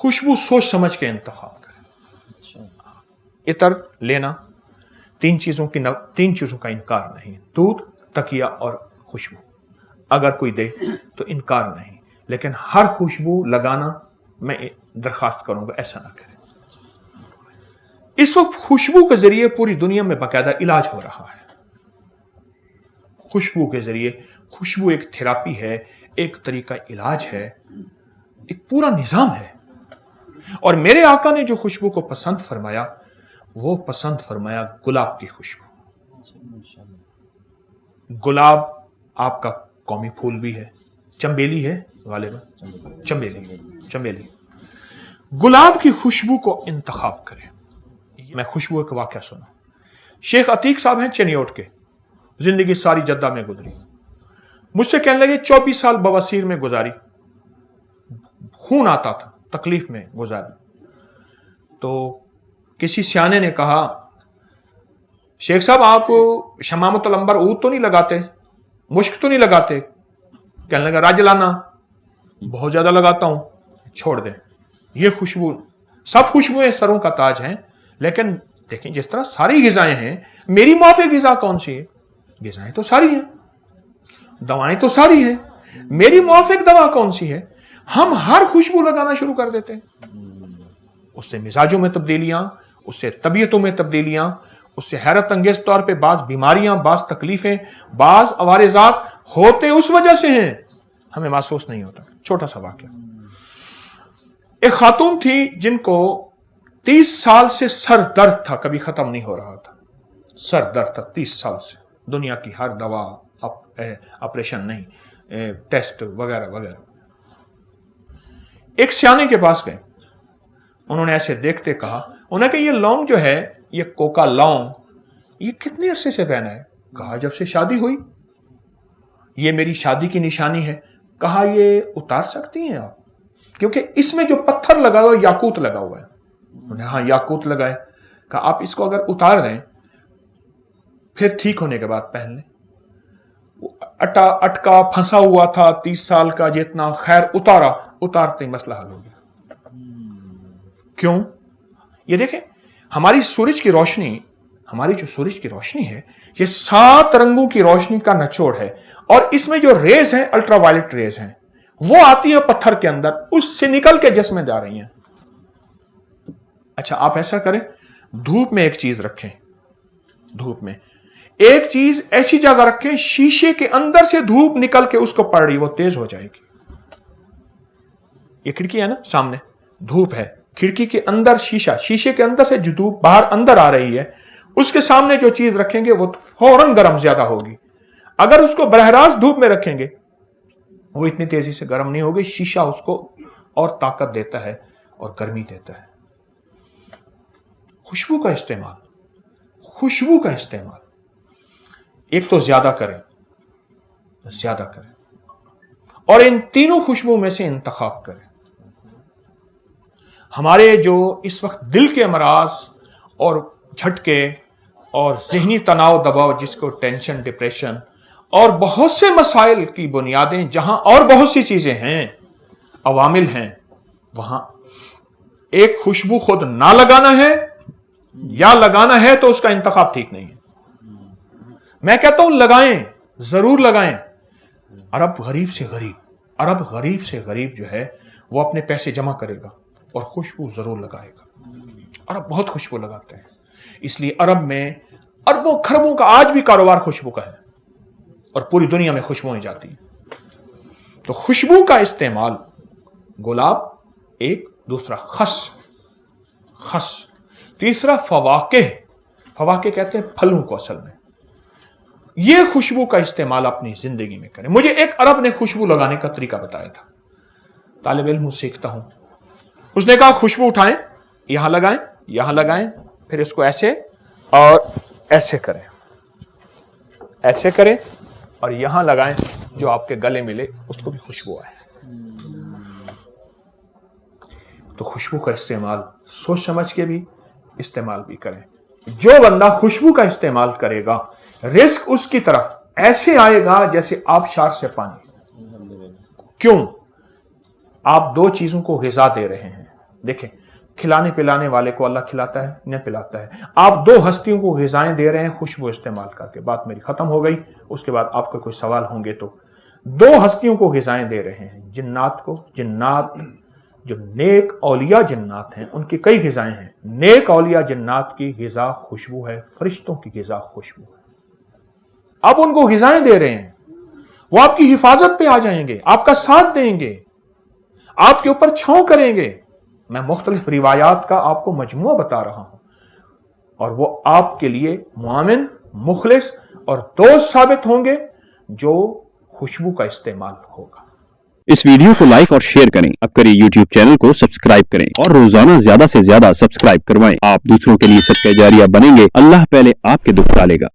खुशबू सोच समझ के इंतखाब करें। इतर लेना, तीन चीजों का इनकार नहीं, दूध, तकिया और खुशबू। अगर कोई दे तो इनकार नहीं, लेकिन हर खुशबू लगाना मैं दरखास्त करूंगा ऐसा ना करें। इस वक्त खुशबू के जरिए पूरी दुनिया में बाकायदा इलाज हो रहा है। खुशबू के जरिए, खुशबू एक थेरापी है, एक तरीका इलाज है, एक पूरा निजाम है। और मेरे आका ने जो खुशबू को पसंद फरमाया, वो पसंद फरमाया गुलाब की खुशबू। गुलाब आपका कौमी फूल भी है, चंबेली है गालिबा, चंबेली। गुलाब की खुशबू को इंतखाब करें। मैं खुशबू का वाकया सुना। शेख अतीक साहब हैं चनियोट के, जिंदगी सारी जद्दा में गुजरी। मुझसे कहने लगे 24 साल बवासीर में गुजारी, खून आता था, तकलीफ में गुजारी। तो किसी सियाने ने कहा, शेख साहब आप शमामतुल अंबर ऊद तो नहीं लगाते, मुश्क तो नहीं लगाते? कहने लगा राजलाना बहुत ज्यादा लगाता हूं, छोड़ दे। ये खुशबू, सब खुशबुएं सरों का ताज हैं, लेकिन देखें जिस तरह सारी गिजाएं हैं, मेरी माफिक गिजा कौन सी है? गिजाएं तो सारी हैं, दवाएं तो सारी हैं, मेरी माफिक दवा कौन सी है? हम हर खुशबू लगाना शुरू कर देते हैं। उससे मिजाजों में तब्दीलियां, उससे तबीयतों में तब्दीलियां, उससे हैरत अंगेज तौर पे बाज बीमारियां, बाज तकलीफें, बाज अवारिजात होते उस वजह से हैं, हमें महसूस नहीं होता। छोटा सा वाकया, एक खातून थी जिनको 30 साल से सर दर्द था, कभी खत्म नहीं हो रहा था। सर दर्द था 30 साल से, दुनिया की हर दवा, ऑपरेशन नहीं, टेस्ट वगैरह वगैरह। एक सियाने के पास गए, उन्होंने ऐसे देखते कहा, उन्हें कि ये लौंग जो है, ये कोका लौंग, ये कितने अरसे से पहना है? कहा जब से शादी हुई। ये मेरी शादी की निशानी है। कहा ये उतार सकती हैं आप? क्योंकि इसमें जो पत्थर लगा हुआ है याकूत लगा हुआ है। उन्हें हाँ याकूत लगाए। कहा आप इसको अगर उतार दें फिर ठीक होने के बाद पहन लें। अटका फंसा हुआ था 30 साल का, जितना खैर उतारा, उतारते ही मसला हल हो गया। क्यों? ये देखें, हमारी सूरज की रोशनी, हमारी जो सूरज की रोशनी है, ये 7 रंगों की रोशनी का निचोड़ है, और इसमें जो रेज हैं, अल्ट्रावायलेट रेज हैं, वो आती है पत्थर के अंदर, उससे निकल के जिस्म जा रही हैं। अच्छा आप ऐसा करें, धूप में एक चीज रखें, धूप में एक चीज ऐसी जगह रखें, शीशे के अंदर से धूप निकल के उसको पड़ रही, वो तेज हो जाएगी। ये खिड़की है ना, सामने धूप है, खिड़की के अंदर शीशा, शीशे के अंदर से जो धूप बाहर अंदर आ रही है, उसके सामने जो चीज रखेंगे वो फौरन गर्म ज्यादा होगी। अगर उसको बरहरास धूप में रखेंगे, वो इतनी तेजी से गर्म नहीं होगी, शीशा उसको और ताकत देता है और गर्मी देता है। खुशबू का इस्तेमाल, खुशबू का इस्तेमाल एक तो ज्यादा करें, ज्यादा करें, और इन तीनों खुशबू में से इंतखाब करें। हमारे जो इस वक्त दिल के अमराज और झटके और जहनी तनाव दबाव, जिसको टेंशन, डिप्रेशन और बहुत से मसाइल की बुनियादें, जहां और बहुत सी चीजें हैं, अवामिल हैं, वहां एक खुशबू खुद ना लगाना है या लगाना है तो उसका इंतखाब ठीक नहीं है। मैं कहता हूं लगाएं, जरूर लगाएं। अरब गरीब से गरीब जो है वो अपने पैसे जमा करेगा और खुशबू जरूर लगाएगा। अरब बहुत खुशबू लगाते हैं, इसलिए अरब में अरबों खरबों का आज भी कारोबार खुशबू का है, और पूरी दुनिया में खुशबुएं जाती हैं। तो खुशबू का इस्तेमाल, गुलाब एक, दूसरा खस, तीसरा फवाके कहते हैं फलों को असल में। यह खुशबू का इस्तेमाल अपनी जिंदगी में करें। मुझे एक अरब ने खुशबू लगाने का तरीका बताया था, तालिब इल्म सीखता हूं। उसने कहा खुशबू उठाएं, यहां लगाएं, फिर इसको ऐसे और ऐसे करें और यहां लगाएं, जो आपके गले मिले उसको भी खुशबू आए। तो खुशबू का इस्तेमाल सोच समझ के भी इस्तेमाल भी करें। जो बंदा खुशबू का इस्तेमाल करेगा, रिस्क उसकी तरफ ऐसे आएगा जैसे आबशार से पानी। क्यों? आप 2 चीजों को ग़िज़ा दे रहे हैं, دیکھیں کھلانے پلانے والے کو اللہ کھلاتا ہے نہ پلاتا ہے. آپ دو ہستیوں کو غذائیں دے رہے ہیں خوشبو استعمال کر کے. بات میری ختم ہو گئی. اس کے بعد آپ کو کوئی سوال ہوں گے تو. دو ہستیوں کو غذائیں دے رہے ہیں, جنات کو. جنات جو نیک اولیاء جنات ہیں ان کی کئی غذائیں ہیں. نیک اولیاء جنات کی غذا خوشبو ہے, فرشتوں کی غذا خوشبو ہے. آپ ان کو غذائیں دے رہے ہیں, وہ آپ کی حفاظت پہ آ جائیں گے, آپ کا ساتھ دیں گے, آپ کے اوپر چھاؤں کریں گے. میں مختلف روایات کا آپ کو مجموعہ بتا رہا ہوں, اور وہ آپ کے لیے معاون, مخلص اور دوست ثابت ہوں گے جو خوشبو کا استعمال ہوگا. اس ویڈیو کو لائک اور شیئر کریں. اب کریں یوٹیوب چینل کو سبسکرائب کریں اور روزانہ زیادہ سے زیادہ سبسکرائب کروائیں. آپ دوسروں کے لیے صدقہ جاریہ بنیں گے. اللہ پہلے آپ کے دکھ ڈالے گا.